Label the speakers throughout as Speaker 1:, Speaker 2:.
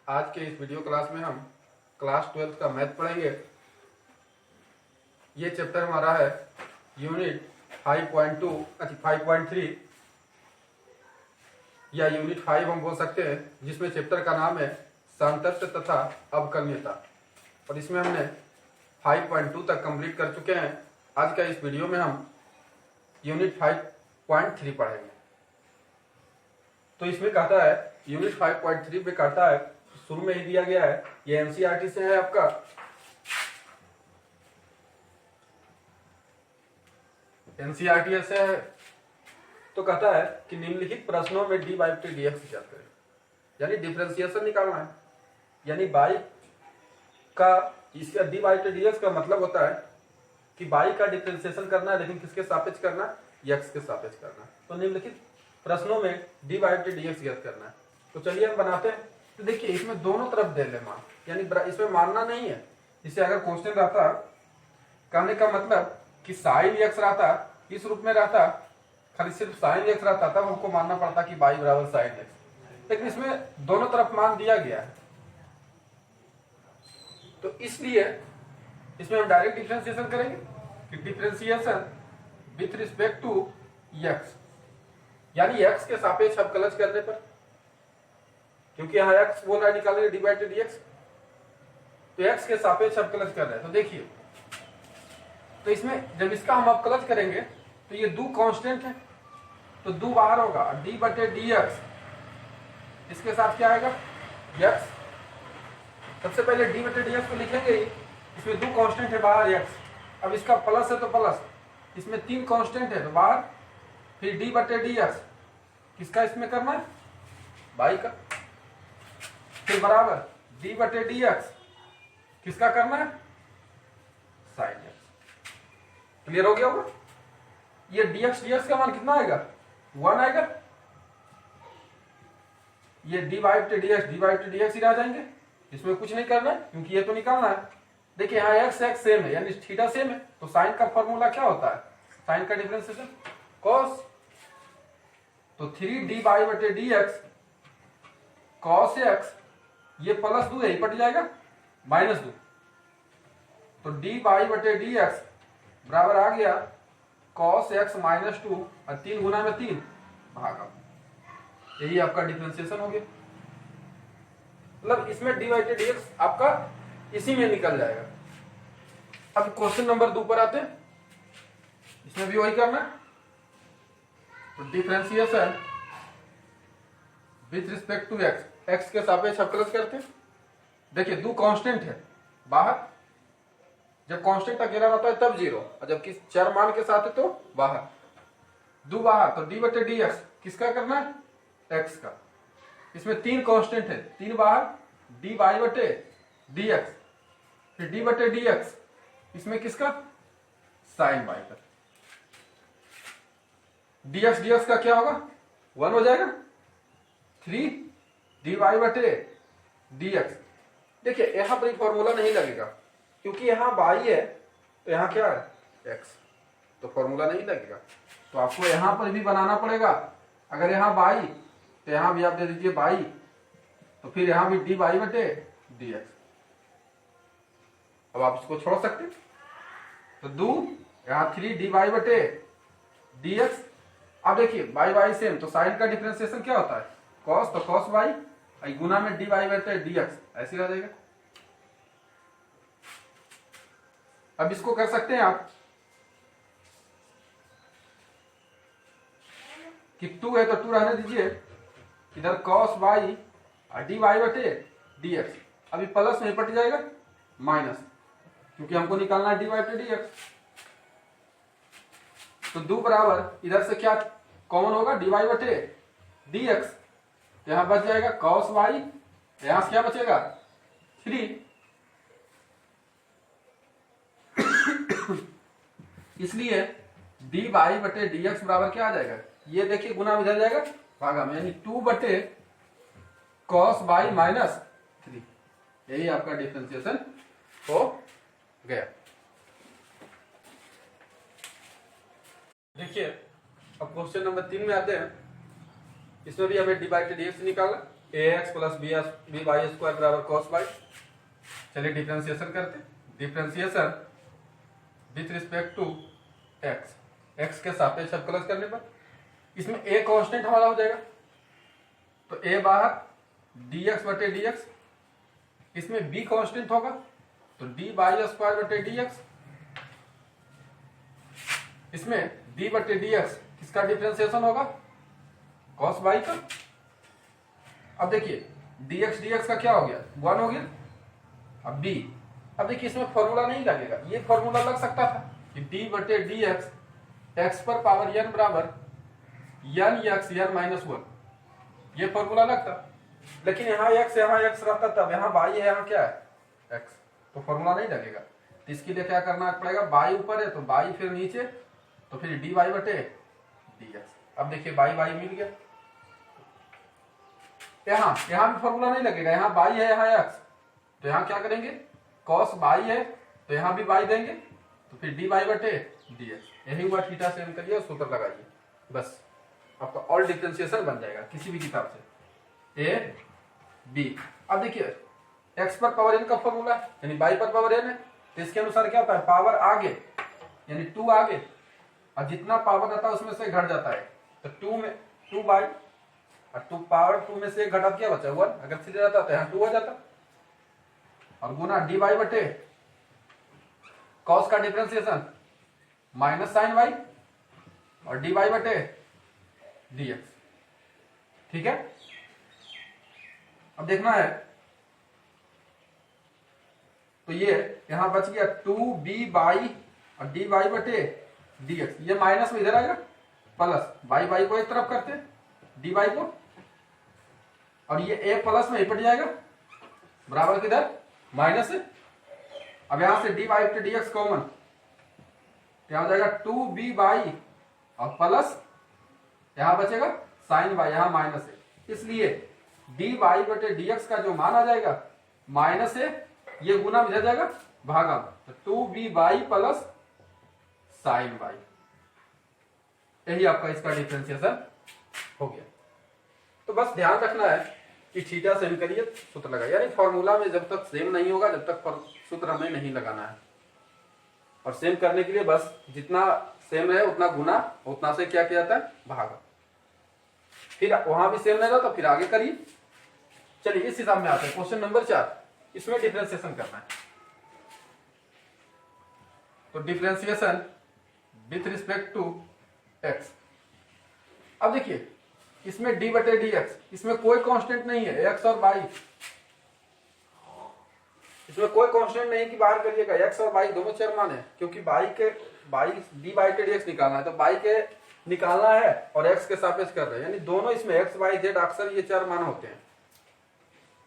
Speaker 1: आज के इस वीडियो क्लास में हम क्लास 12 का मैथ पढ़ेंगे। ये चैप्टर हमारा है यूनिट 5.2 5.3 या यूनिट 5 हम बोल सकते हैं, जिसमें चैप्टर का नाम है सांतत्य तथा अवकलनीयता। और इसमें हमने 5.2 तक कंप्लीट कर चुके हैं। आज का इस वीडियो में हम यूनिट 5.3 पढ़ेंगे। तो इसमें कहता है यूनिट 5.3 में कहता है, शुरू में ही दिया गया है, ये एनसीईआरटी से है आपका। एनसीईआरटी से है तो कहता है कि निम्नलिखित प्रश्नों में डी बाई टी डीएक्स ज्ञात करें, यानी डिफरेंशिएशन निकालना है। यानी बाई का इसका डी बाई टी डीएक्स का मतलब होता है कि बाई का डिफरेंशिएशन करना है, लेकिन किसके सापेक्ष करना है? एक्स के सापेक्ष करना है। तो निम्नलिखित प्रश्नों में डी बाई टी डीएक्स ज्ञात करना है। तो चलिए हम बनाते हैं। तो देखिए इसमें दोनों तरफ दे ले मान, यानी इसमें मानना नहीं है। इसे अगर क्वेश्चन रहता, कहने का मतलब कि साइन एक्स रहता, इस रूप में रहता, खाली सिर्फ साइन एक्स रहता, तब हमको मानना पड़ता कि बाई बराबर साइन एक्स। लेकिन इसमें दोनों तरफ मान दिया गया है, तो इसलिए इसमें हम डायरेक्ट डिफरेंशिएशन करेंगे कि differentiation with respect to x, यानी एक्स के सापेक्ष अवकलज करने पर, क्योंकि यहाँ एक्स बोल रहा है निकालने डी बाई टी डीएक्स, तो एक्स के सापेक्ष अवकलज कर रहे हैं। तो देखिए, तो इसमें जब इसका हम अवकलज करेंगे तो ये दो कांस्टेंट है, तो दो बाहर होगा, डी बटे डी एक्स, इसके साथ क्या आएगा? एक्स। सबसे पहले डी बटे डी एक्स को लिखेंगे ही, इसमें दो कांस्टेंट है बाहर एक्स। अब इसका प्लस है तो प्लस, इसमें तीन कांस्टेंट है तो बाहर, फिर डी बटे डी एक्स, किसका इसमें करना है? बाई का। फिर बराबर डी बटे डी एक्स, किसका करना है? Sine x. क्लियर हो गया होगा? ये dx dx का मान कितना आएगा? 1 आएगा। ये डी बाई टी dx ही रह जाएंगे, इसमें कुछ नहीं करना है, क्योंकि ये तो निकालना है। देखिए यहाँ x x सेम है, यानी थीटा सेम है, तो साइन का फॉर्मूला क्या होता है? साइन का डिफरेंशिएशन cos, तो 3d बाई बटे dx cos x, ये प्लस 2 है, पट जाएगा -2, तो d बाई बटे dx बराबर आ गया cos x -2, और 3 गुना में 3 भागा, यही आपका डिफरेंशिएशन हो गया। मतलब इसमें डी बाई टी डीएक्स आपका इसी में निकल जाएगा। अब क्वेश्चन नंबर 2 पर आते हैं, इसमें भी वही करना है। तो differentiation with respect to x, x के सापेक्ष अवकलज करते हैं। देखिए दो कांस्टेंट है बाहर, जब कांस्टेंट अकेला रहता है तब 0, और जब किस चर मान के साथ है तो बाहर, दो बाहर, तो डी बटे डी एक्स किसका करना है? एक्स का। इसमें तीन कांस्टेंट है, तीन बाहर, डी बाई बटे डी एक्स, फिर डी बटे डी एक्स, इसमें किसका? साइन बाई का। डी एक्स का क्या होगा? 1 हो जाएगा, 3 डी बाई बटे डी एक्स। देखिए यहां पर फॉर्मूला नहीं लगेगा, क्योंकि यहां बाई है, तो यहां क्या है? एक्स, तो फॉर्मूला नहीं लगेगा। तो आपको यहां पर भी बनाना पड़ेगा। अगर यहां बाई, तो यहां भी आप दे दीजिए बाई, तो फिर यहां भी डी बाई बटे डी एक्स। अब आप इसको छोड़ सकते, तो दो यहां 3 डी बाई बटे डी एक्स। अब देखिए बाई बाई सेम, तो साइन का डिफरेंशिएशन क्या होता है? कॉस, तो कॉस बाई, गुना में डी बाई बटे डी एक्स, ऐसे रह जाएगा। अब इसको कर सकते हैं आप कि 2 है तो 2 रहने दीजिए, इधर cos बाई और डी बाई बटे डी एक्स। अभी प्लस में पट जाएगा माइनस, क्योंकि हमको निकालना है डी बाई बटे डी एक्स। तो 2 बराबर इधर से क्या कॉमन होगा? डी बाई बटे डी एक्स, तो यहां बच जाएगा cos बाई, यहां से क्या बचेगा? 3। इसलिए डी बाई बटे डी एक्स बराबर क्या आ जाएगा? ये देखिए गुना में इधर जाएगा भागा में, यानी 2 बटे cos बाई -3, यही आपका डिफरेंशिएशन हो गया। देखिए अब क्वेश्चन नंबर 3 में आते हैं। इसमें भी हमें डी बाई टी डीएक्स निकालना, A X plus B Y square बराबर कॉस वाई। चलिए डिफ्रेंसिएशन करते, differentiation with respect to x, x के सापेक्ष अवकलन करने पर इसमें ए कांस्टेंट हमारा हो जाएगा, तो ए बाहर dx बटे dx, इसमें b कांस्टेंट होगा तो डी वाई स्क्वायर बटे dx, इसमें d बटे dx किसका डिफ्रेंसिएशन होगा, cos y का। अब देखिए dx का क्या हो गया, 1 हो गया। अब b, अब देखिए इसमें फॉर्मूला नहीं लगेगा, ये फॉर्मूला लग सकता था कि d बटे dx x पर पावर n बराबर n x n माइनस 1, ये फॉर्मूला लगता, लेकिन यहाँ x रहता तब, यहाँ y है, यहाँ क्या है x, तो फॉर्मूला नहीं लगेगा। तो इसके लिए क्या करना पड़ेगा, y ऊपर है तो y फिर नीचे, तो फिर dy बटे dx। अब देखिए y मिल गया, यहाँ भी फॉर्मूला नहीं लगेगा, यहाँ y है यहाँ x, तो यहाँ क्या करेंगे, cos y है तो यहाँ भी y देंगे, तो फिर dy बटे dx। यही हुआ थीटा से करिए, सूत्र लगाइए, बस आपका ऑल डिफरेंशिएशन बन जाएगा किसी भी किताब से, ए बी। अब देखिए x पर पावर n का फॉर्मूला यानी y पर पावर n है, तो इसके अनुसार क्या होता है, पावर आगे यानी 2 आगे, और जितना पावर रहता है उसमें से घट जाता है, तो 2 में 2y और 2 पावर 2 में से एक घटा क्या बचा 1, अगर 3 रहता तो यहाँ 2 हो जाता, और गुना dy बटे cos का डिफरेंशिएशन माइनस साइन y और dy बटे dx। ठीक है, अब देखना है, तो ये यहां बच गया 2by और dy बटे dx, ये माइनस में इधर आएगा, प्लस y को एक तरफ करते dy को, और ये a प्लस में निपट जाएगा, बराबर किधर माइनस है। अब यहां से dy बटे dx कॉमन, क्या हो जाएगा 2by और प्लस यहां बचेगा साइन y, यहां माइनस है, इसलिए dy बटे dx का जो मान आ जाएगा माइनस है, ये गुना में जाएगा भागा, तो 2by प्लस साइन y, यही आपका इसका डिफरेंशिएशन हो गया। तो बस ध्यान रखना है कि थीटा सेम करिए सूत्र लगाइए, यानी फॉर्मूला में जब तक सेम नहीं होगा जब तक सूत्र हमें नहीं लगाना है, और सेम करने के लिए बस जितना सेम है उतना गुना, उतना से क्या किया जाता है भागा, फिर वहां भी सेम रहेगा तो फिर आगे करिए। चलिए इस हिसाब में आते हैं क्वेश्चन नंबर 4, इसमें डिफरेंशिएशन करना है, तो differentiation with respect to x। अब देखिए इसमें d बटे dx, इसमें कोई कांस्टेंट नहीं है, x और y, इसमें कोई कांस्टेंट नहीं कि बाहर करिएगा, x और y दोनों चर मान है, क्योंकि dy बटे dx निकालना है, तो y के निकालना है और x के सापेक्ष कर रहे हैं, यानी दोनों इसमें x y z अक्सर ये चर मान होते हैं।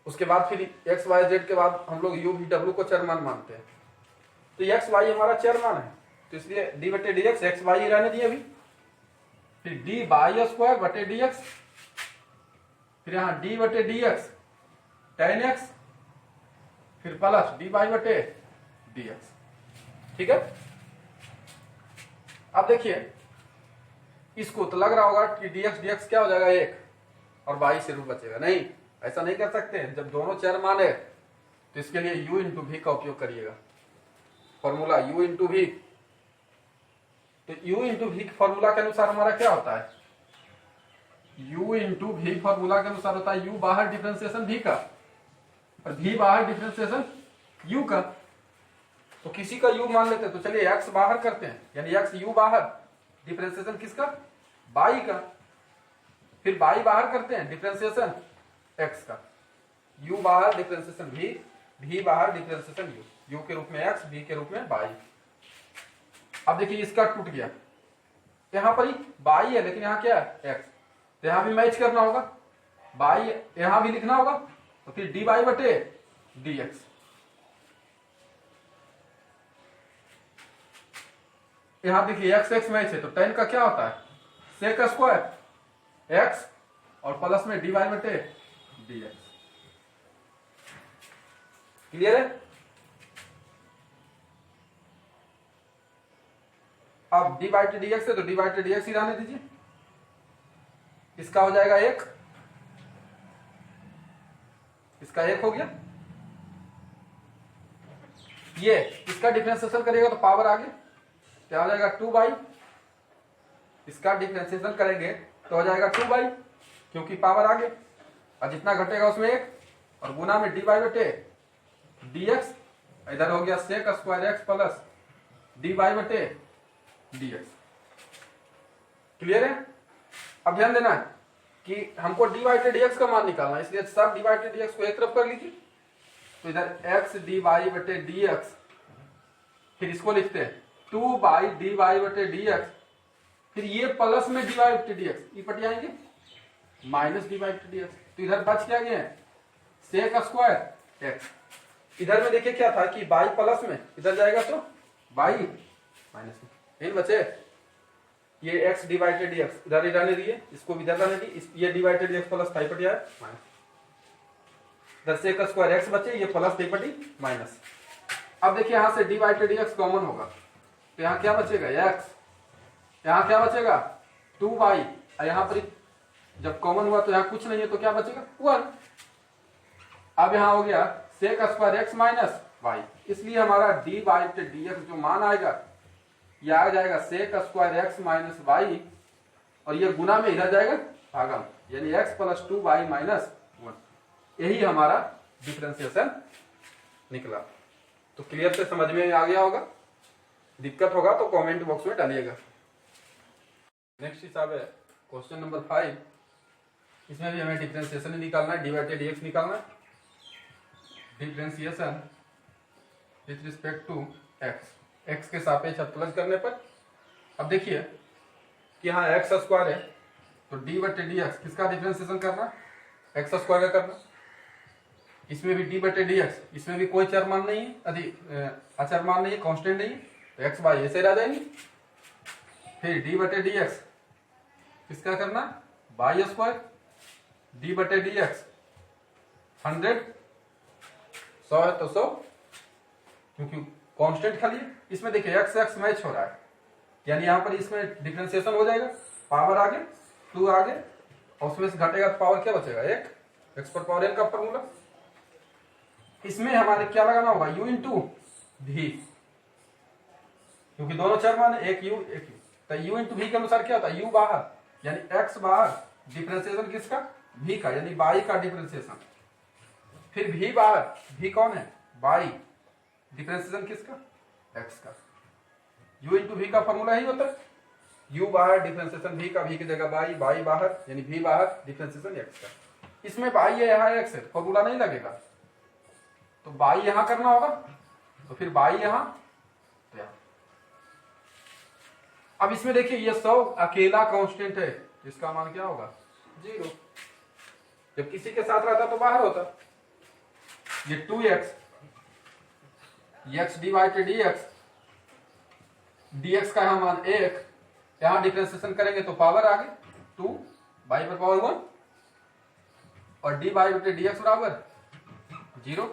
Speaker 1: उसके बाद फिर x y z के बाद हम लोग u v w को चर मान मानते हैं, तो x y हमारा चर मान है, तो इसलिए d बटे dx x y ही रहने दिए अभी, फिर dy स्क्वायर बटे dx, फिर यहाँ d बटे dx tan x, फिर प्लस dy बटे dx। ठीक है, अब देखिए इसको तो लग रहा होगा कि dx क्या हो जाएगा 1 और y से रूट बचेगा, नहीं ऐसा नहीं कर सकते, जब दोनों चर मान है तो इसके लिए u इंटू v का उपयोग करिएगा, फॉर्मूला u इंटू v, तो u इंटू v फॉर्मूला के अनुसार हमारा क्या होता है, u इंटू v फॉर्मूला के अनुसार होता है u बाहर डिफरेंशिएशन v का और v बाहर डिफरेंशिएशन u का, तो किसी का u मान लेते हैं, तो चलिए x बाहर करते हैं, यानी x u बाहर डिफरेंशिएशन किसका y का, फिर y बाहर करते हैं डिफरेंशिएशन x का, u बाहर डिफरेंशिएशन v बाहर डिफरेंशिएशन u के रूप में x, v के रूप में y। अब देखिए इसका टूट गया, यहां पर ही y है लेकिन यहां क्या है x, तो यहां भी मैच करना होगा, y यहां भी लिखना होगा, तो फिर dy बटे dx। यहां देखिए x x मैच है, तो tan का क्या होता है sec स्क्वायर x और प्लस में dy बटे dx। क्लियर है, अब dy बटे dx है तो dy बटे dx ही रहने दीजिए, इसका हो जाएगा 1 इसका 1 हो गया। ये इसका डिफरेंशिएशन करेगा तो पावर आगे क्या हो जाएगा 2/, इसका डिफरेंशिएशन करेंगे तो हो जाएगा 2/, क्योंकि पावर आगे और जितना घटेगा उसमें 1 और गुना में dy/dx, इधर हो गया sec² प्लस dy/dx। क्लियर है? अब ध्यान देना है कि हमको dy/dx का मान निकालना है, इसलिए सब dy/dx को एक तरफ कर लीजिए। तो इधर x dy/dx, फिर इसको लिखते हैं 2/dy/dx, फिर ये प्लस में dy/dx, ये पट जाएंगे माइनस dy/dx। तो इधर बच क्या गया है sec²x। इधर में देखिए क्या था कि बाई प्लस में इधर जाएगा तो बाई माइनस में, फिर बचे ये x dy/dx इधर ही रहने दिए, इसको भी इधर रहने दिए, ये dy/dx प्लस था पट जाए माइनस, इधर sec² x बचे, ये प्लस डी पटी माइनस। अब देखिए यहां से dy/dx कॉमन होगा तो यहाँ क्या बचेगा x, यहाँ क्या बचेगा 2/, यहाँ पर जब कॉमन हुआ तो यहाँ कुछ नहीं है तो क्या बचेगा 1। अब यहाँ हो गया sec² x माइनस y, इसलिए हमारा dy/dx जो मान आएगा यह आ जाएगा sec² x माइनस y, और ये गुना में इधर जाएगा भागम, यानी x प्लस 2y माइनस 1। यही हमारा डिफरेंशिएशन निकला। तो क्लियर से समझ में आ गया होगा, दिक्कत होगा तो कमेंट बॉक्स में डालिएगा। नेक्स्ट हिसाब है क्वेश्चन नंबर 5, इसमें भी हमें डिफरेंशिएशन निकालना है, dy/dx निकालना है। Differentiation with respect to x के सापेक्ष अवकलन करने पर, अब देखिए कि यहाँ x² है तो dy/dx किसका डिफरेंशिएशन करना, x² का करना। इसमें भी dy/dx, इसमें भी कोई चर मान नहीं है, अचर मान नहीं है, कांस्टेंट नहीं है, तो x बाई ऐसे रह जाएंगे। फिर dy/dx किसका करना y², dy/dx 100, 100 है तो 100, क्योंकि कांस्टेंट खाली है। इसमें देखिए x मैच हो रहा है, यानी यहाँ पर इसमें डिफरेंशिएशन हो जाएगा, पावर आगे 2 आगे, और उसमें से घटेगा तो पावर क्या बचेगा 1, x⁴n का फॉर्मूला। इसमें हमारे क्या लगाना होगा u इंटू v, क्योंकि दोनों चर मान एक u एक u, तो u इंटू v के अनुसार क्या होता है u बाहर, यानी x बाहर, डिफरेंशिएशन किसका v का, यानी y का डिफरेंशिएशन, फिर v बाहर, v कौन है y, डिफरेंशिएशन किसका x का। u इंटू v का फॉर्मूला ही होता है u बाहर डिफरेंशिएशन v का, v की जगह y, y बाहर यानी v बाहर डिफरेंशिएशन x का। इसमें y है यहाँ x है, फॉर्मूला नहीं लगेगा, तो y यहां करना होगा, तो फिर y यहां तो यहां। अब इसमें देखिए ये 100 अकेला कांस्टेंट है, इसका मान क्या होगा 0, जब किसी के साथ रहता तो बाहर होता। ये 2x dy/dx, dx का यहां मान 1, यहां डिफरेंशिएशन करेंगे तो पावर आगे 2 y/1, और dy/dx बराबर 0।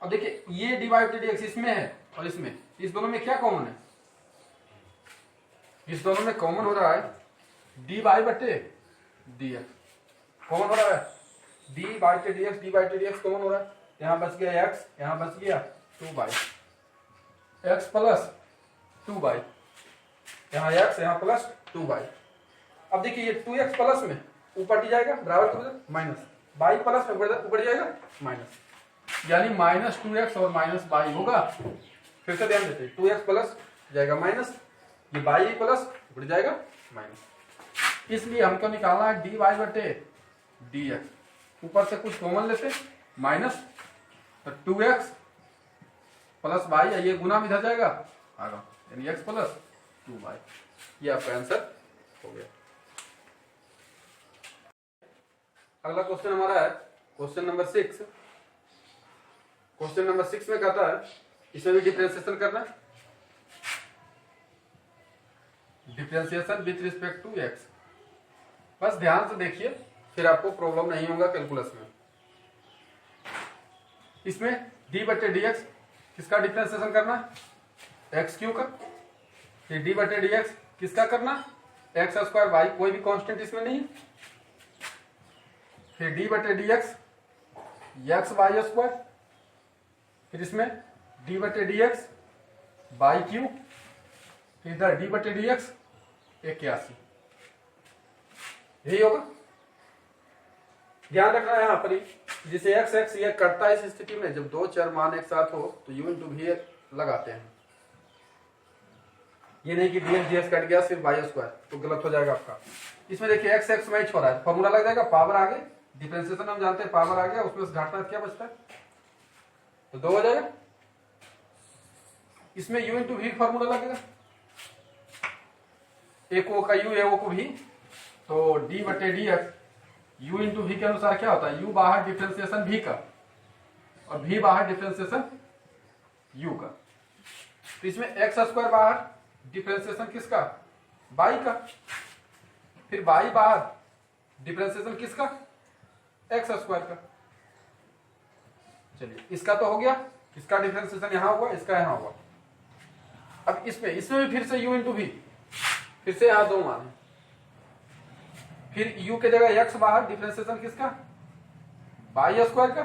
Speaker 1: अब देखिए ये dy/dx इसमें है और इसमें, इस दोनों में क्या कॉमन है, इस दोनों में कॉमन हो रहा है dy/dx कॉमन हो रहा है, dy/dx कॉमन हो रहा है। यहां बच गया x, यहां बच गया 2y, x प्लस 2y, यहां x यहां प्लस 2y। अब देखिए ये 2x प्लस में ऊपर जाएगा बराबर माइनस, y प्लस में ऊपर जाएगा माइनस, यानी -2x और -y होगा। फिर से ध्यान देते, 2x प्लस जाएगा माइनस, ये y प्लस बढ़ जाएगा माइनस। इसलिए हमको निकालना है dy/dx, ऊपर से कुछ कॉमन लेते माइनस, तो 2x प्लस y, ये गुना में इधर जाएगा आगा, यानी x प्लस 2y। ये आपका आंसर हो गया। अगला क्वेश्चन हमारा है क्वेश्चन नंबर 6। क्वेश्चन नंबर 6 में कहता है इसमें भी डिफरेंशिएशन करना है, differentiation with respect to x। बस ध्यान से देखिए, फिर आपको प्रॉब्लम नहीं होगा कैलकुलस में। इसमें dy/dx किसका डिफरेंशिएशन करना है x³ का, फिर dy/dx किसका करना x²y, कोई भी कांस्टेंट इसमें नहीं, फिर dy/dx एक्स वाई स्क्वायर, फिर इसमें डी बटे डी एक्स बाई क्यू, फिर इधर डी बटे डी एक्स 81, यही होगा। ध्यान रखना यहां पर ही, जिसे एक्स एक्स ये कटता है इस स्थिति में, जब दो चर मान एक साथ हो तो यू इंटू वी लगाते हैं। ये नहीं कि D x D x cut गया सिर्फ वाई स्क्वायर, तो गलत हो जाएगा आपका। इसमें देखिए एक्स एक्स मैच हो रहा है, फॉर्मूला लग जाएगा, पावर आगे, डिफरेंशिएशन हम जानते हैं, पावर आ गया, उसमें से घटाना क्या बचता है, तो 2 हो जाएगा। इसमें u इंटू वी फॉर्मूला लगेगा, एक ओ का u है, ओ को v, तो d बटे d x u into v के अनुसार क्या होता है, u बाहर डिफरेंशिएशन v का और v बाहर डिफरेंशिएशन u का, तो इसमें एक्स स्क्वायर बाहर डिफरेंशिएशन किसका, बाई का, फिर बाई बाहर डिफरेंशिएशन किसका, एक्स स्क्वायर का। चलिए इसका तो हो गया, इसका डिफरेंशिएशन यहां हुआ, इसका यहां हुआ। अब इसमें भी फिर से u इंटू वी, फिर से यहां 2 मान है, फिर u के जगह x बाहर डिफरेंशिएशन किसका, बाई स्क्वायर का,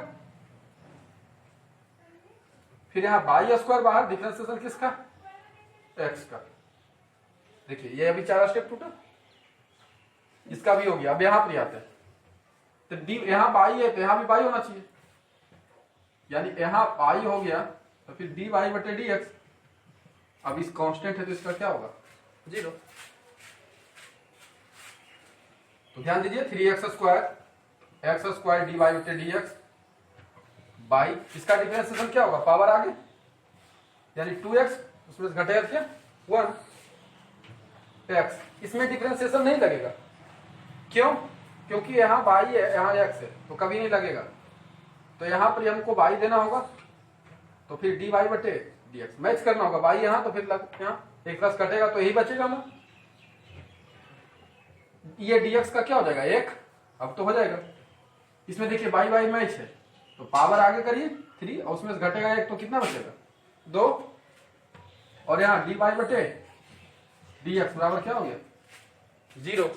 Speaker 1: फिर यहां बाई स्क्वायर बाहर डिफरेंशिएशन किसका, x का। देखिए ये अभी 4 स्टेप टूटा, इसका भी हो गया। अब यहां पर आते हैं, तो डी यहां बाई है तो यहां भी बाई होना चाहिए, यानी यहां बाई हो गया तो फिर डी वाई बटे डी एक्स। अब इस कांस्टेंट है तो इसका क्या होगा, 0। तो ध्यान दीजिए 3x स्क्वायर डी वाई बटे डी एक्स बाई, इसका डिफरेंशिएशन क्या होगा, पावर आगे, यानी 2x, उसमें से घटेगा क्या 1x, इसमें डिफरेंशिएशन नहीं लगेगा, क्यों, क्योंकि यहाँ बाई है यहाँ x है, तो कभी नहीं लगेगा। तो यहाँ पर हमको बाई देना होगा, तो फिर डी वाई बटे डी एक्स मैच करना होगा, बाई यहाँ तो फिर यहाँ एक प्लस कटेगा तो यही बचेगा ना, ये dx का क्या हो जाएगा 1, अब तो हो जाएगा। इसमें देखिए बाई बाई मैच है, तो पावर आगे करिए 3 और उसमें से घटेगा 1, तो कितना बचेगा 2, और यहाँ डी वाई बटे डी एक्स बराबर क्या हो गया 0,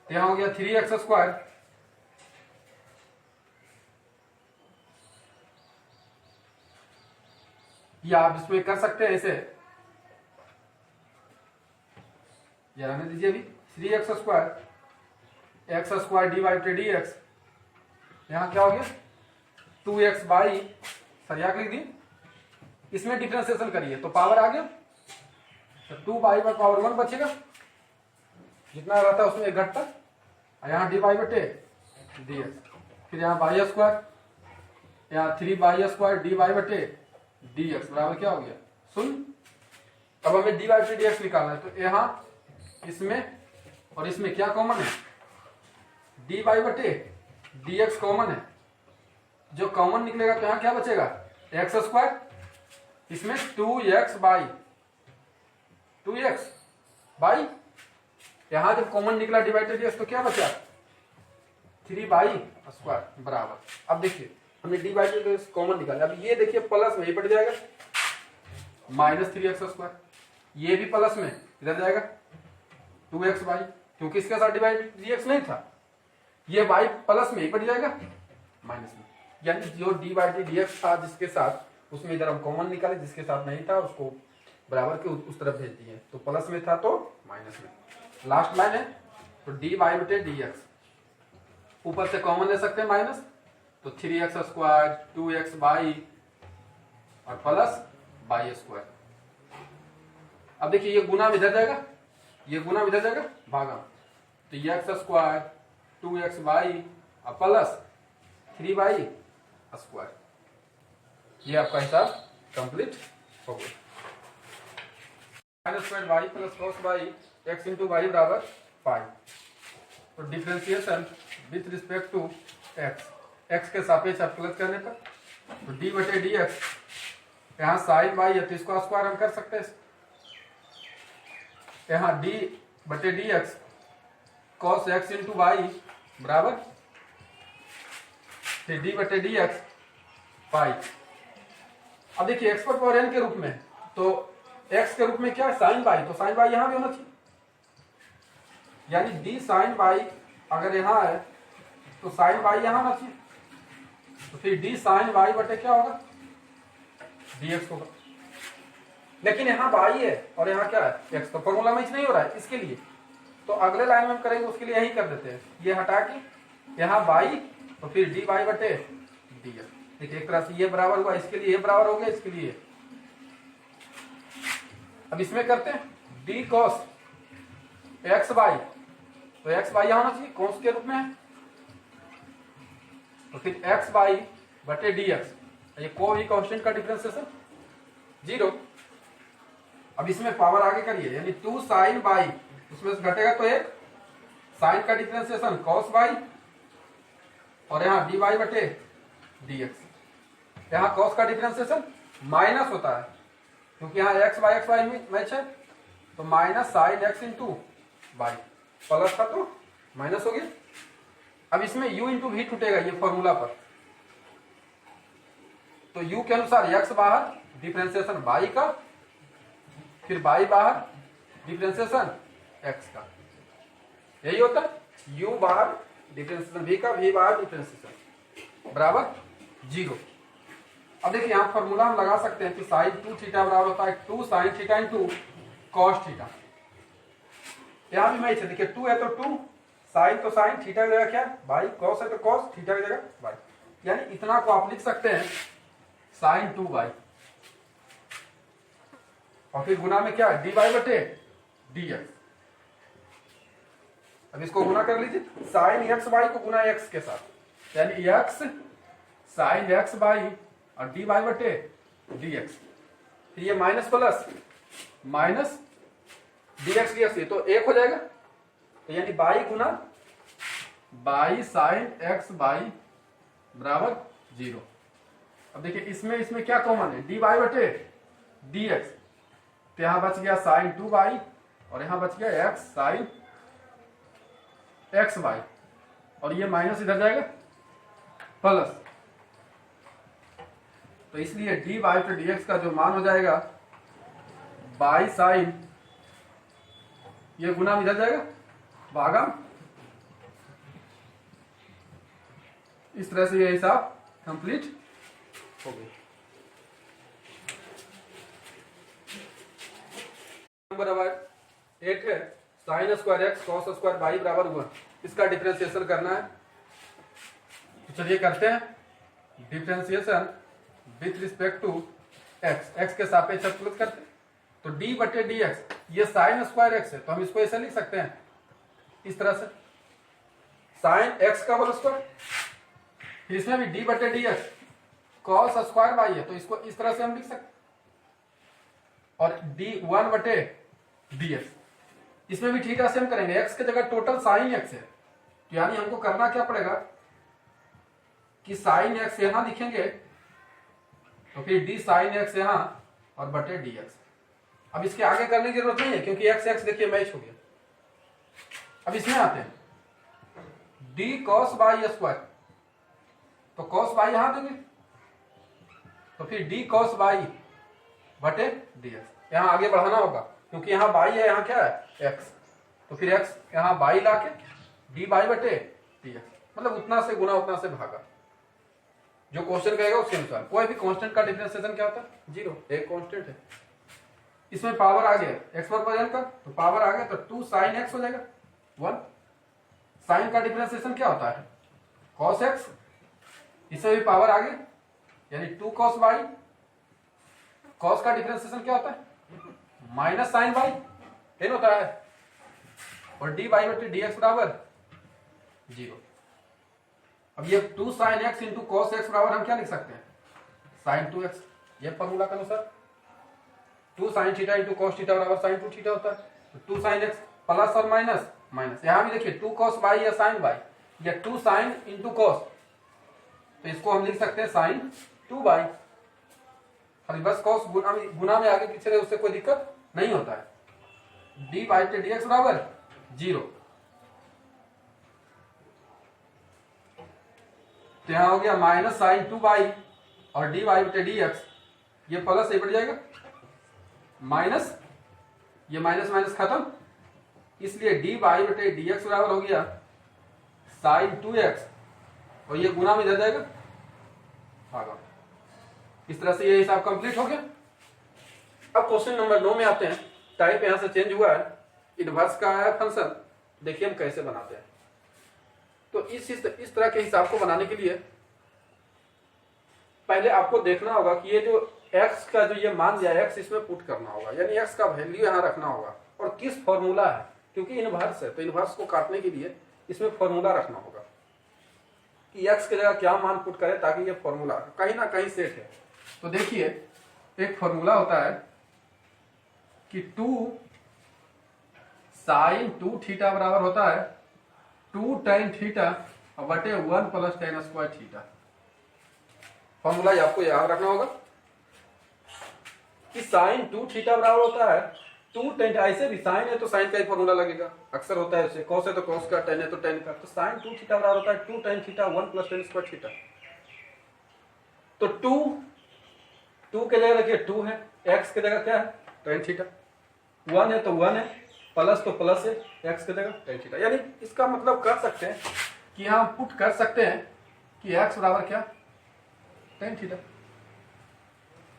Speaker 1: यहां हो गया 3x स्क्वायर, या आप इसमें कर सकते हैं ऐसे, या रहने दीजिए अभी 3x स्क्वायर डी वाई बटे डी एक्स, यहां क्या हो गया 2x बाई, सरिया लिख दी, इसमें डिफरेंशिएशन करिए तो पावर आ गया, तो 2 बाई पर पावर 1 बचेगा, जितना रहता है उसमें एक घटता, यहाँ डी वाई बटे डी एक्स, फिर यहाँ बाई स्क्वायर, यहाँ 3 बाई स्क्वायर डी वाई बटे डी एक्स बराबर क्या हो गया 0। अब हमें डी वाई बटे डी एक्स निकालना है, तो यहाँ इसमें और इसमें क्या कॉमन है, डी वाई बटे डी एक्स कॉमन है, जो कॉमन निकलेगा तो यहाँ क्या बचेगा एक्स स्क्वायर, इसमें 2x बाई, यहां जब कॉमन निकला डिवाइडेड डी तो क्या बचा 3 बाई स्क्वायर बराबर। अब देखिए हमने डिवाइडेड कॉमन निकाला, अब ये देखिए प्लस में ये बढ़ जाएगा -3x स्क्वायर, ये भी प्लस में इधर जाएगा 2x बाई, क्योंकि इसके साथ डिवाइड dx नहीं था, ये y प्लस में ही बढ़ जाएगा माइनस में, यानी जो डिवाइडेड dx था जिसके साथ, उसमें इधर हम कॉमन निकाले, जिसके साथ नहीं था उसको बराबर के उस तरफ भेज दिए, तो प्लस में था तो माइनस में। लास्ट लाइन है तो डी वाई बटे डी एक्स, ऊपर से कॉमन ले सकते हैं माइनस, तो 3x स्क्वायर 2x बाई और प्लस बाई स्क्वायर। अब देखिए ये गुना में इधर जाएगा, ये गुना में इधर जाएगा भागा, तो x स्क्वायर 2x बाई और प्लस 3 बाई स्क्वायर, ये आपका हिसाब कंप्लीट हो गया। Minus square y plus cos y x into y बराबर 5, तो differentiation with respect to x के सापेक्ष अवकलन करने पर, तो डी बटे डी एक्स, यहाँ साइन वाई है तो इसको स्क्वायर हम कर सकते हैं, यहाँ डी बटे d x cos x into y बराबर फिर डी बटे डी एक्स पाई। अब देखिए एक्स पर पावर एन के रूप में, तो एक्स के रूप में क्या है साइन वाई, तो साइन वाई यहां भी होना चाहिए, यानी डी साइन वाई अगर यहां है तो साइन वाई यहां होना चाहिए, तो फिर डी साइन वाई बटे क्या होगा, dx होगा। लेकिन यहाँ वाई है और यहाँ क्या है, x, तो फॉर्मूला मैच नहीं हो रहा है इसके लिए, तो अगले लाइन में हम करेंगे उसके लिए यही कर देते हैं, ये हटा के यहाँ y, तो फिर dy बटे dx। देखिए एक तरह से ये बराबर हुआ, इसके लिए ये बराबर हो गया, इसके लिए। अब इसमें करते हैं d cos xy, तो xy यहां होना चाहिए, कौन के रूप में है, तो फिर xy बटे dx, ये कोई कांस्टेंट का डिफरेंशिएशन 0। अब इसमें पावर आगे करिए, यानी 2 साइन बाई, उसमें से घटेगा तो एक साइन का डिफरेंशिएशन cos बाई, और यहाँ dy बटे dx। यहाँ cos का डिफरेंशिएशन माइनस होता है, क्योंकि यहाँ x y x y match है, तो minus sine x into y, plus था तो माइनस हो गया। अब इसमें u इंटू भी छूटेगा ये फॉर्मूला पर, तो u के अनुसार x बाहर डिफरेंशिएशन y का, फिर y बाहर डिफरेंशिएशन x का, यही होता है। u बाहर डिफरेंशिएशन v का, v बाहर डिफरेंशिएशन बराबर 0। अब देखिए यहाँ फॉर्मूला हम लगा सकते हैं कि साइन 2 थीटा बराबर होता है 2 sine theta into cos theta. यहाँ भी मैच है, देखिए 2 है तो 2 साइन, तो साइन, थीटा की जगह क्या बाई, कॉस है तो कॉस, थीटा की जगह बाई, यानी इतना को आप लिख सकते हैं साइन 2 बाई, और फिर गुना में क्या डी वाई बटे डी एक्स। अब इसको गुना कर लीजिए, साइन एक्स बाई को गुना एक्स के साथ, यानी एक्स साइन एक्स बाई और डी वाई बटे डी एक्स, फिर ये minus plus minus D x D x, तो एक हो जाएगा, तो यानी by Guna by sine x by बराबर 0। अब देखिए इसमें क्या कॉमन है, डी वाई बटे डी एक्स, तो यहां बच गया साइन 2 बाई, और यहां बच गया एक्स साइन एक्स बाई, और ये माइनस इधर जाएगा प्लस, तो इसलिए डी वाई बटे डी एक्स का जो मान हो जाएगा बाई साइन, ये गुना में इधर जाएगा भागम, इस तरह से ये हिसाब कंप्लीट हो गया। नंबर 8 है sine square x cos square y बराबर 1, इसका डिफरेंशिएशन करना है। तो चलिए करते हैं differentiation with respect to x, x के सापेक्ष अवकलित करते हैं। तो डी बटे डी एक्स, ये साइन स्क्वायर एक्स है, तो हम इसको ऐसे लिख सकते हैं इस तरह से, साइन एक्स का होल स्क्वायर, फिर इसमें भी डी बटे d x cos square y है, तो इसको इस तरह से हम लिख सकते हैं, और डी 1 बटे डी एक्स, इसमें भी ठीक से हम करेंगे, एक्स की जगह टोटल साइन एक्स है, तो यानी हमको करना क्या पड़ेगा कि साइन एक्स यहां लिखेंगे, तो फिर डी साइन एक्स यहां और बटे डी एक्स। अब इसके आगे करने की जरूरत नहीं है, क्योंकि एक्स एक्स देखिए मैच हो गया। अब इसमें आते हैं डी कॉस बाई स्क्वायर, तो कॉस बाई यहां देंगे, तो फिर डी कॉस बाई बटे डी एक्स, यहां आगे बढ़ाना होगा, क्योंकि यहां बाई है, यहां क्या है एक्स, तो फिर एक्स यहां बाई लाके डी बाई बटे डी एक्स, मतलब उतना से गुना उतना से भागा, जो क्वेश्चन कहेगा उसके अनुसार। कोई भी कांस्टेंट का डिफरेंशिएशन क्या होता है 0, एक कांस्टेंट है। इसमें पावर आ गया एक्स पर एन का, तो पावर आ गया तो 2 साइन एक्स हो जाएगा 1। साइन का डिफरेंशिएशन क्या होता है कॉस एक्स, इसमें भी पावर आ गया, यानी 2 कॉस वाई, कॉस का डिफरेंशिएशन क्या होता है माइनस साइन वाई, एन होता है, और डी वाई बटे डी एक्स बराबर 0। अब ये 2 sine x into cos x बराबर हम क्या लिख सकते हैं साइन 2x, ये फॉर्मूला के अनुसार 2 sine theta into cos theta बराबर साइन 2 थीटा होता है, तो 2 साइन एक्स प्लस और माइनस माइनस, यहां भी देखिए 2 कॉस बाई या साइन बाई, या 2 साइन इंटू कॉस, तो इसको हम लिख सकते हैं साइन 2 बाई, खाली बस कॉस गुना में आगे पीछे रहे, उससे कोई दिक्कत नहीं होता है। डी बाई डी एक्स बराबर 0, तो यहां हो गया माइनस साइन 2 बाई और डी वाई बटे डी एक्स, ये प्लस से बढ़ जाएगा माइनस, ये माइनस माइनस खत्म, इसलिए डी वाई बटे डी एक्स बराबर हो गया साइन 2x और ये गुना में दे जाएगा भागा। इस तरह से ये हिसाब कंप्लीट हो गया। अब क्वेश्चन नंबर 9 में आते हैं। टाइप यहां से चेंज हुआ है, इनवर्स का है फंक्शन। देखिए हम कैसे बनाते हैं। तो इस तरह के हिसाब को बनाने के लिए पहले आपको देखना होगा कि ये जो x का जो ये मान दिया x इसमें पुट करना होगा, यानी x का वैल्यू यहां रखना होगा और किस फॉर्मूला है, क्योंकि इनवर्स है तो इनवर्स को काटने के लिए इसमें फॉर्मूला रखना होगा कि x की जगह क्या मान पुट करें ताकि ये फॉर्मूला कहीं ना कहीं सेट है। तो देखिए एक फॉर्मूला होता है कि 2 sin 2 थीटा बराबर होता है 2 tan थीटा बटे 1 plus tan square theta. Formula आपको याद रखना होगा कि sin 2 थीटा बराबर होता है 2 tan, ऐसे भी साइन है तो साइन का ही फॉर्मूला लगेगा, अक्सर होता है उसे, cos है तो cos का, tan है तो tan का। तो sin 2 थीटा बराबर होता है 2 tan theta 1 plus tan square theta. तो 2 के जगह रखिए 2 है, x के जगह क्या है tan थीटा, 1 है तो 1 है, प्लस तो प्लस है, x के जगह tan थीटा। यानी इसका मतलब कर सकते हैं कि हम पुट कर सकते हैं कि x बराबर क्या tan थीटा।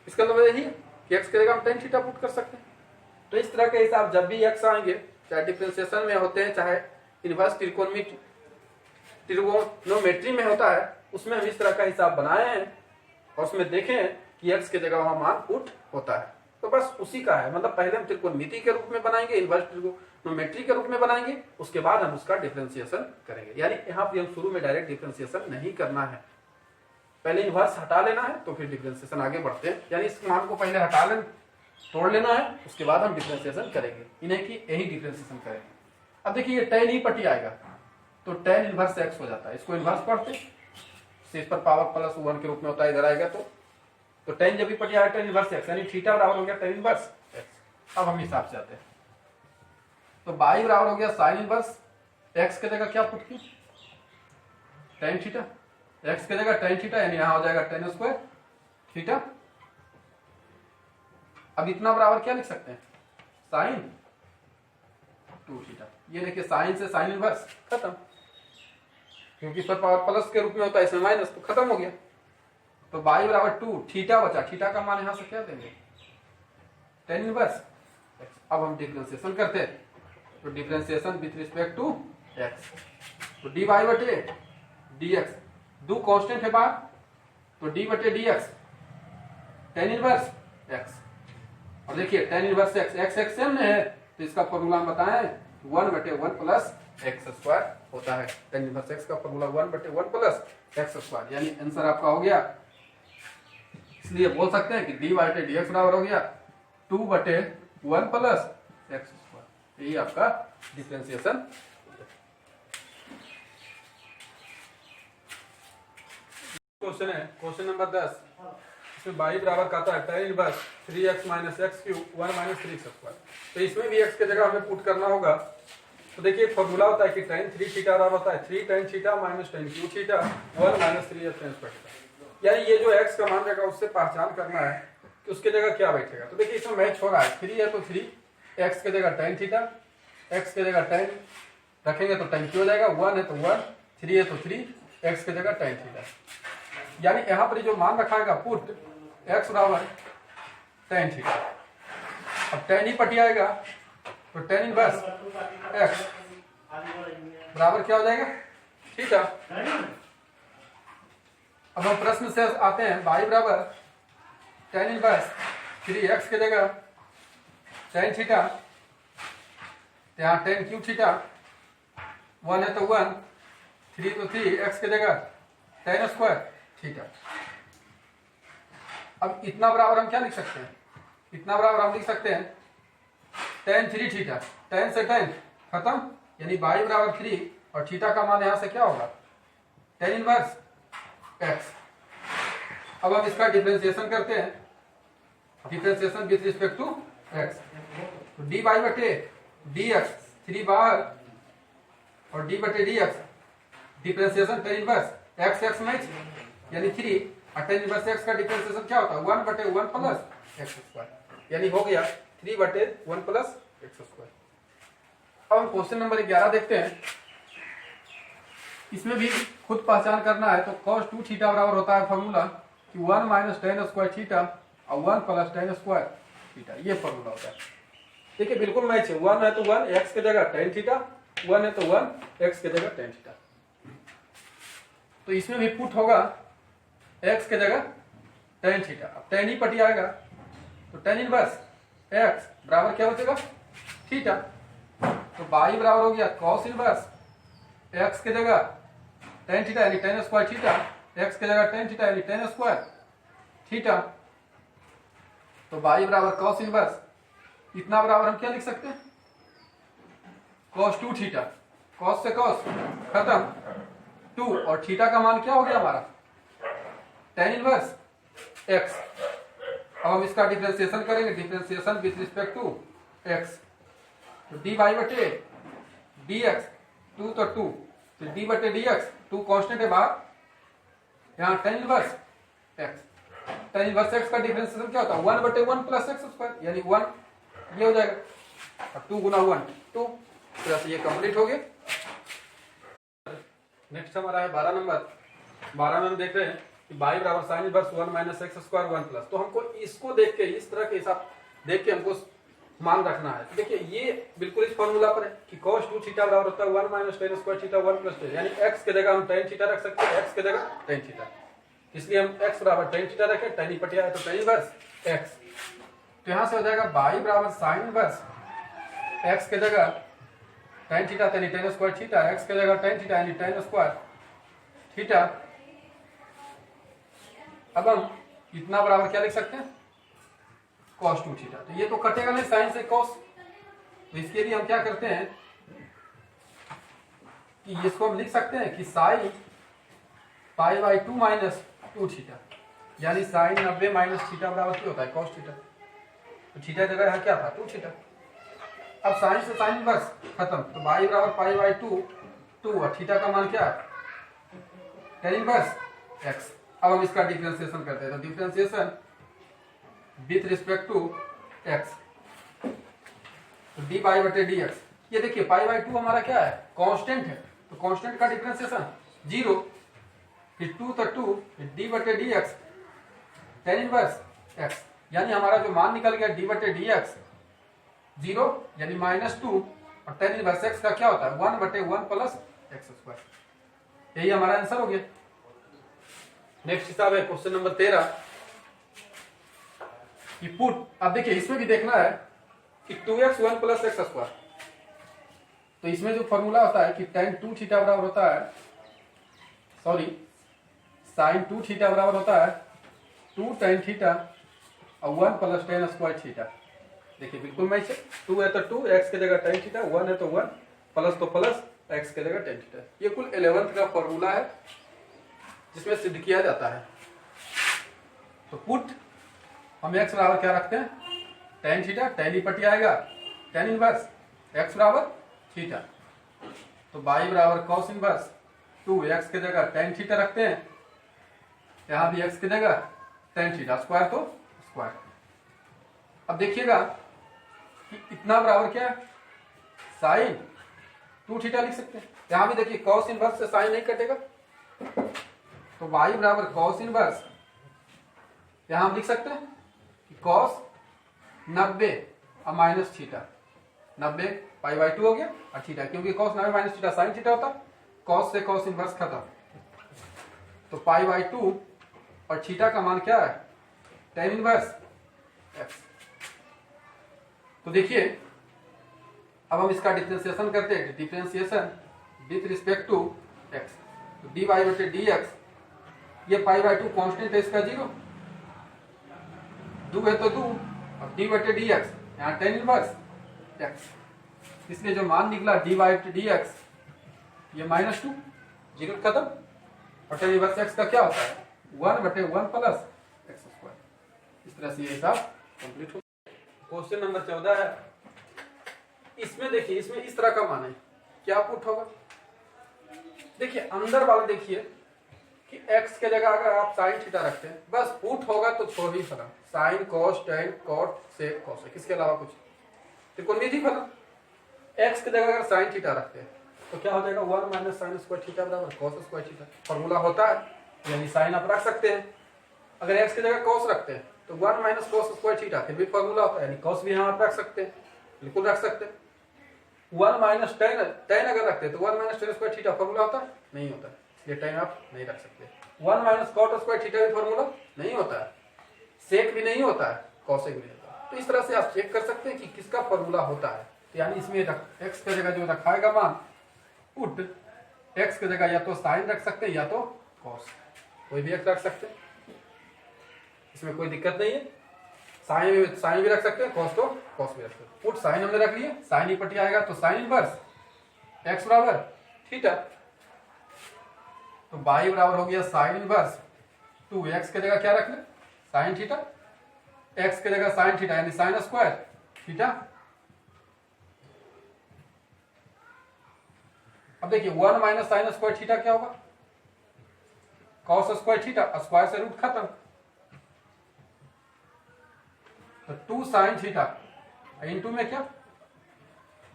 Speaker 1: इसका मतलब यही है कि x की जगह हम tan थीटा पुट कर सकते हैं। तो इस तरह के हिसाब जब भी x आएंगे, चाहे डिफरेंशिएशन में होते हैं चाहे इनवर्स ट्रिगोनोमेट्री में होता है, उसमें हम इस तरह का हिसाब बनाए हैं और उसमें देखे हैं कि x की जगह वहां मान पुट होता है। तो बस उसी का है, मतलब पहले हम त्रिकोणमिति के रूप में बनाएंगे, इनवर्स ट्रिगोनोमेट्री के रूप में बनाएंगे, उसके बाद हम उसका डिफरेंशिएशन करेंगे। यानी यहाँ पे हम शुरू में डायरेक्ट डिफरेंशिएशन नहीं करना है, पहले इनवर्स हटा लेना है तो फिर डिफरेंशिएशन आगे बढ़ते हैं। यानी इस मान को पहले हटा लेना, तोड़ लेना है, उसके बाद हम डिफरेंशिएशन करेंगे, इन्हें की यही डिफरेंशिएशन करेंगे। अब देखिए ये tan ही पटी आएगा तो tan इनवर्स x हो जाता है, इसको इनवर्स पढ़ते इस पर पावर प्लस 1 के रूप में होता है, इधर आएगा तो tan जब भी पटी आएगा tan इनवर्स x, यानी थीटा बराबर हो गया tan इनवर्स x। अब हम हिसाब से आते हैं तो y बराबर हो गया sin इनवर्स x के जगह क्या पुट की tan थीटा, x के जगह tan थीटा, यानी यहां हो जाएगा tan स्क्वायर थीटा। अब इतना बराबर क्या लिख सकते हैं sin 2 थीटा। ये देखिए साइन से साइन इनवर्स खत्म, क्योंकि पर पावर प्लस के रूप में होता है, इसमें माइनस, तो खत्म हो गया। तो y बराबर 2 थीटा बचा, थीटा का मान यहां से क्या देंगे tan इनवर्स। अब हम डिफरेंशिएशन करते हैं तो differentiation with respect to x, तो dy बटे dx, दो कांस्टेंट है बाहर तो d बटे dx tan इनवर्स x। और देखिए tan inverse x x same है तो इसका फॉर्मूला हम बताएं 1 बटे 1 प्लस एक्स स्क्वायर होता है। tan इनवर्स x का फॉर्मूला 1 बटे 1 प्लस एक्स स्क्वायर, यानी आंसर आपका हो गया। इसलिए बोल सकते हैं कि dy बटे dx बराबर हो गया 2 बटे 1 प्लस एक्स स्क्वायर। यही आपका डिफरेंशिएशन। क्वेश्चन है क्वेश्चन नंबर 10, इसमें y बराबर कहता है tan inverse 3x minus x cube 1 minus 3 square. तो इसमें भी x की जगह हमें पुट करना होगा। तो देखिए फॉर्मूला होता है कि tan 3 थीटा बराबर होता है 3 tan theta minus tan cube theta 1 minus 3 tan square theta. यानी ये जो x का मान रहेगा उससे पहचान करना है कि उसके जगह क्या बैठेगा। तो देखिए इसमें मैच हो रहा है, 3 है तो 3, x की जगह tan थीटा, x की जगह tan रखेंगे तो tan क्यूब हो जाएगा, 1 है तो 1, 3 है तो 3, x की जगह tan थीटा। यानी यहाँ पर जो मान रखा है पुट x बराबर tan थीटा। अब tan ही पटी आएगा तो tan इनवर्स x बराबर क्या हो जाएगा थीटा। अब हम प्रश्न से आते हैं, y बराबर tan इनवर्स 3x के जगह tan थीटा, यहाँ tan क्यूब थीटा, 1 है तो 1, 3 तो 3, x के जगह tan स्क्वायर थीटा। अब इतना बराबर हम क्या लिख सकते हैं, इतना बराबर हम लिख सकते हैं tan 3 थीटा, tan से tan खत्म, यानी y बराबर 3 और थीटा का मान यहां से क्या होगा tan इनवर्स x। अब हम इसका डिफरेंशिएशन करते हैं, differentiation with respect to x। तो dy बटे dx 3 बाहर और d बटे dx differentiation tan inverse x x match, यानी 3 और tan इनवर्स x का डिफरेंशिएशन क्या होता है 1 बटे 1 प्लस एक्स स्क्वायर, यानी हो गया 3 बटे 1 प्लस एक्स स्क्वायर। अब हम क्वेश्चन नंबर 11 देखते हैं। इसमें भी खुद पहचान करना है तो cos 2 थीटा बराबर होता है फॉर्मूला कि 1 माइनस टेन स्क्वायर थीटा और 1 प्लस टेन स्क्वायर थीटा, ये फॉर्मूला होता है। देखिए बिल्कुल मैच है, 1 है तो 1 x की जगह टेन थीटा, 1 है तो 1 x की जगह टेन थीटा। तो इसमें भी पुट होगा x की जगह टेन थीटा, अब टेन ही पटी आएगा तो टेन इनवर्स x बराबर क्या बचेगा थीटा, तो y बराबर हो गया cos इनवर्स x की जगह टेन थीटा यानी टेन स्क्वायर थीटा, x की जगह टेन थीटा यानी टेन स्क्वायर थीटा, तो y बराबर cos इनवर्स इतना बराबर हम क्या लिख सकते हैं cos 2 थीटा, cos से cos खत्म 2 और थीटा का मान क्या हो गया हमारा टेन इनवर्स x। अब हम इसका डिफरेंशिएशन करेंगे, differentiation with respect to x, तो dy बटे dx 2 तो 2, तो d बटे dx 2 कांस्टेंट है बाहर, यहाँ tan inverse x, tan inverse x का डिफरेंशिएशन क्या होता है 1 बटे 1 प्लस एक्स स्क्वायर यानी 1, ये हो जाएगा, और 2 गुना 1 2, तो ये कंप्लीट हो गया। नेक्स्ट हमारा है 12 नंबर। 12 में हम देख रहे हैं कि y बराबर sine inverse 1 minus x square 1 plus, तो हमको इसको देख के इस तरह के हिसाब देख के हमको मान रखना है। देखिए ये बिल्कुल इस फॉर्मूला पर है कि cos 2 थीटा बराबर होता है 1 minus ten square theta 1 plus ten, यानी x की जगह हम टेन थीटा रख सकते हैं, x की जगह टेन थीटा, इसलिए हम x बराबर टेन थीटा रखें, टेन ही पटिया है तो टेन इनवर्स x, तो यहां से हो जाएगा y बराबर साइन इनवर्स x की जगह टेन थीटा यानी टेन स्क्वायर थीटा, x की जगह टेन थीटा यानी टेन स्क्वायर थीटा। अब हम इतना बराबर क्या लिख सकते हैं cos 2 थीटा, तो ये तो कटेगा नहीं साइन से cos, तो इसके लिए हम क्या करते हैं कि इसको हम लिख सकते हैं कि sine pi by 2 minus 2 theta, यानी साइन 90 माइनस थीटा बराबर क्या होता है cos थीटा, तो थीटा जगह यहाँ क्या था 2 थीटा। अब साइन से साइन इनवर्स खत्म, तो y बराबर पाई बाई 2 और थीटा का मान क्या है टेन इनवर्स x। अब हम इसका डिफरेंशिएशन करते हैं, तो differentiation with respect to x, तो dy बटे dx, ये देखिए पाई बाई 2 हमारा क्या है कांस्टेंट है, तो कांस्टेंट का डिफरेंशिएशन 0, फिर 2 तो 2, फिर d बटे dx टेन इनवर्स x, यानी हमारा जो मान निकल गया d बटे dx 0 यानी -2, और टेन इनवर्स x का क्या होता है 1 बटे 1 प्लस एक्स स्क्वायर, यही हमारा आंसर हो गया। नेक्स्ट हिसाब है क्वेश्चन नंबर 13 कि पुट, अब देखिए इसमें भी देखना है कि 2x 1 प्लस एक्स स्क्वायर, तो इसमें जो फॉर्मूला होता है कि tan 2 थीटा बराबर होता है, सॉरी sin 2 थीटा बराबर होता है 2 tan थीटा और 1 प्लस टेन स्क्वायर थीटा। देखिए बिल्कुल मैच है, 2 है तो 2, x की जगह tan थीटा, 1 है तो 1, प्लस तो प्लस x की जगह tan थीटा। ये कुल 11th का फॉर्मूला है जिसमें सिद्ध किया जाता है। तो पुट हम x बराबर क्या रखते हैं tan थीटा, tan ही पटी आएगा tan इनवर्स x बराबर थीटा, तो y बराबर cos इनवर्स 2, x की जगह tan थीटा रखते हैं, यहां भी x की जगह tan थीटा, स्क्वायर तो स्क्वायर। अब देखिएगा कि इतना बराबर क्या है साइन 2 थीटा लिख सकते हैं, यहां भी देखिए cos इनवर्स से साइन नहीं कटेगा, तो y बराबर cos इनवर्स यहां हम लिख सकते हैं कि cos 90 और माइनस थीटा, 90 पाई बाई 2 हो गया और थीटा, क्योंकि cos 90 minus theta sine theta होता, cos से cos इनवर्स खत्म, तो पाई बाई 2 और थीटा का मान क्या है tan इनवर्स x। तो देखिए अब हम इसका डिफरेंशिएशन करते हैं, differentiation with respect to x, तो dy बटे dx, ये पाई बाई 2 कांस्टेंट है इसका 0, 2 है तो 2, अब d बटे dx यहाँ tan इनवर्स x, इसलिए जो मान निकला dy बटे dx ये -2, 0 खत्म, और tan इनवर्स x का क्या होता है 1 बटे 1 प्लस एक्स स्क्वायर। इस तरह से ये हिसाब कंप्लीट हो। क्वेश्चन नंबर 14 है, इसमें देखिए इसमें इस तरह का मान है, क्या पुट होगा, देखिए अंदर वाला देखिए कि x के जगह अगर आप साइन थीटा रखते हैं, बस पुट होगा तो छोड़ भी फलन, साइन कॉस टेन कॉट से कॉस, किसके अलावा कुछ त्रिकोणमिति फलन। x की जगह अगर साइन थीटा रखते हैं तो क्या हो जाएगा 1 माइनस साइन स्क्वायर थीटा बराबर कॉस स्क्वायर थीटा। फॉर्मूला होता है, यानी साइन आप रख सकते हैं। अगर एक्स की जगह कॉस रखते हैं तो 1 माइनस कॉस स्क्वायर थीटा, फिर भी फॉर्मूला होता है, यानी कॉस भी यहाँ आप रख सकते हैं, बिल्कुल रख सकते हैं। 1 माइनस टेन अगर रखते हैं तो 1 minus ten square theta formula होता है, नहीं होता है, इसलिए टेन आप नहीं रख सकते। 1 माइनस कॉट स्क्वायर थीटा भी फॉर्मूला नहीं होता है, सेक भी नहीं होता है, कॉसेक भी नहीं होता। तो इस तरह से आप चेक कर सकते हैं कि किसका फॉर्मूला होता है। तो यानी इसमें एक्स की जगह जो रखाएगा मान, पुट एक्स की जगह या तो साइन रख सकते हैं या तो कॉस, कोई भी एक्स रख सकते हैं, इसमें कोई दिक्कत नहीं है। साइन भी रख सकते हैं, कॉस तो कॉस भी रख सकते हैं। पुट साइन हमने रख लिए, साइन ही पटी आएगा तो साइन इनवर्स एक्स बराबर थीटा, तो बाई बराबर हो गया साइन इनवर्स 2 एक्स की जगह क्या रख ले साइन थीटा, एक्स की जगह साइन थीटा यानी साइन स्क्वायर थीटा। अब देखिए 1 माइनस साइन स्क्वायर थीटा क्या होगा, कॉस स्क्वायर थीटा, स्क्वायर से रूट खत्म, तो 2 साइन थीटा इनटू में क्या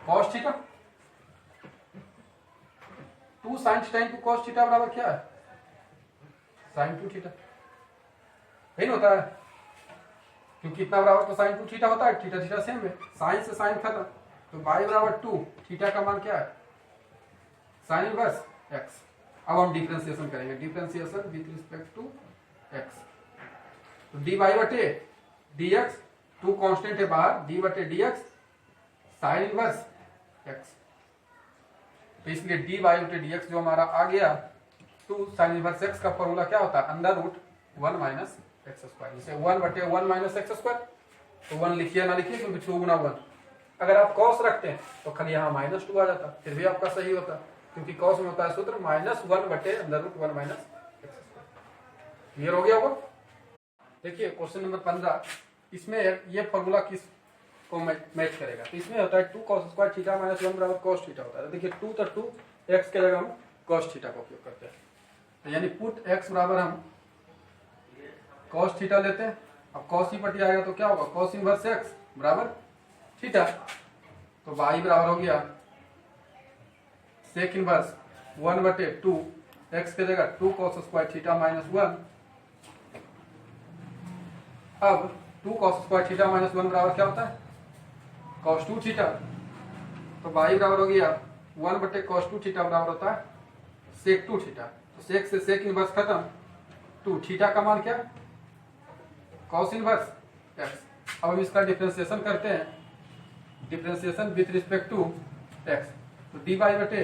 Speaker 1: cos theta, 2 sine theta into cos theta बराबर क्या है साइन 2 थीटा, नहीं होता है क्योंकि इतना बराबर तो साइन 2 थीटा होता है, थीटा थीटा सेम है, साइन से साइन खत्म, तो बाई बराबर 2 थीटा का मान क्या है साइन इनवर्स एक्स। अब हम डिफरेंशिएशन करेंगे, differentiation with respect to x, तो डी बाई बटे डी एक्स, 2 कांस्टेंट है बाहर, डी बटे d x sine inverse x, तो इसलिए डी बाई बटे डी एक्स जो हमारा आ गया 2 साइन इनवर्स एक्स का फॉर्मूला क्या होता है under root 1 minus x square, जैसे 1 बटे 1 माइनस एक्स स्क्वायर, तो 1 लिखिए ना लिखिए क्योंकि 2 गुना 1। अगर आप कॉस रखते हैं तो खाली यहाँ -2 आ जाता, फिर भी आपका सही होता, क्योंकि कॉस में होता है सूत्र -1 बटे under root 1 minus x square. Clear हो गया वो। देखिए क्वेश्चन नंबर 15, इसमें ये फॉर्मूला किस को मैच करेगा, तो इसमें होता है 2 cos स्क्वायर थीटा माइनस 1 बराबर cos थीटा होता है। देखिए 2 तो 2 एक्स के जगह हम cos थीटा का उपयोग करते हैं, तो यानी पुट एक्स बराबर हम cos थीटा लेते हैं। अब cos ही पटी आएगा तो क्या होगा cos इनवर्स एक्स बराबर थीटा, तो y बराबर हो गया सेक इनवर्स 1 बटे 2 एक्स के जगह 2 cos स्क्वायर थीटा माइनस 1। अब 2 cos स्क्वायर थीटा माइनस 1 बराबर क्या होता है cos 2 थीटा, तो y बराबर हो गया 1 बटे cos 2 थीटा बराबर होता है सेक 2 थीटा, तो सेक से सेक इनवर्स खत्म, 2 थीटा का मान क्या cos इनवर्स x। अब हम इसका डिफरेंशिएशन करते हैं, differentiation with respect to x, तो डी बाई बटे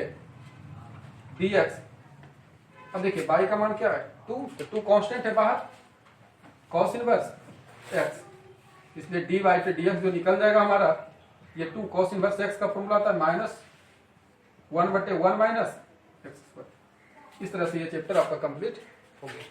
Speaker 1: डी एक्स। अब देखिए y का मान क्या है 2, तो 2 कांस्टेंट है बाहर, cos इनवर्स x, इसलिए डी बाई बटे डी एक्स जो निकल जाएगा हमारा, ये 2 cos इनवर्स x का फॉर्मूला आता है -1 बटे 1 माइनस एक्स स्क्वायर। इस तरह से ये चैप्टर आपका कंप्लीट हो गया।